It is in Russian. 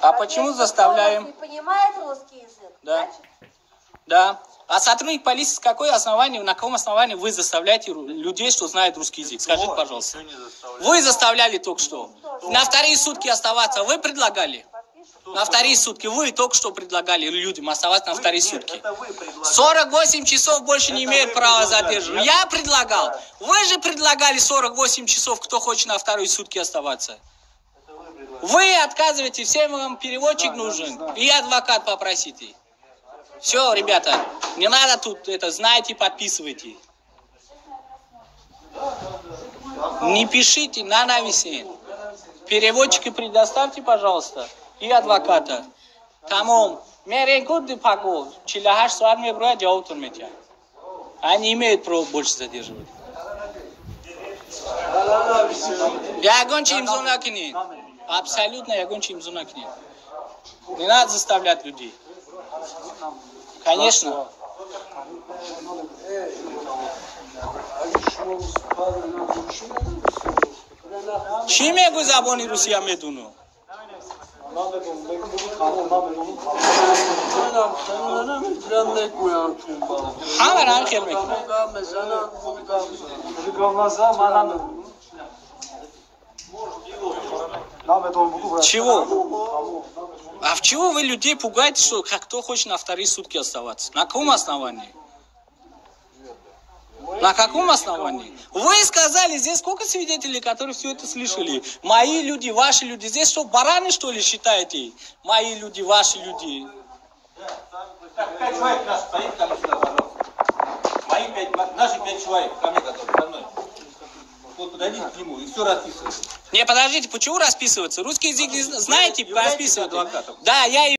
А почему заставляем? Не понимает русский язык. Да. Значит... Да. А сотрудник полиции, с какой основании, на каком основании вы заставляете людей, что знают русский язык? Скажите, пожалуйста. Вы заставляли только что. На вторые сутки оставаться вы предлагали? На вторые сутки вы только что предлагали людям оставаться на вторые сутки. 48 часов больше не имеют права задерживать. Я предлагал. Вы же предлагали 48 часов, кто хочет на вторые сутки оставаться. Вы отказываете, всем вам переводчик нужен. И адвокат попросите. Все, ребята, не надо тут это, знаете, подписывайте. Не пишите на навесе. Переводчика предоставьте, пожалуйста. И адвоката. Тамом. Меренкуд паго. Чилахаш суарме броя джаутун метя. Они имеют право больше задерживать. Я гончи им зонакни. Абсолютно я гончи им зонакни. Не надо заставлять людей. Конечно. Чем я говорю забони Россия медуну? Хамер анхел мекна. Чего? А в чего вы людей пугаете, что кто хочет на вторые сутки оставаться? На каком основании? На каком основании? Вы сказали, здесь сколько свидетелей, которые все это слышали? Мои люди, ваши люди. Здесь что, бараны, что ли, считаете? Мои люди, ваши люди. Так, 5 человек нас стоит там сюда, пожалуйста. Наши 5 человек, ко мне, которые со мной. Вот подойдите к нему и все расписывайте. Не, подождите, почему расписываться? Русский язык не знаете, расписывать. Адвокатом. Да, я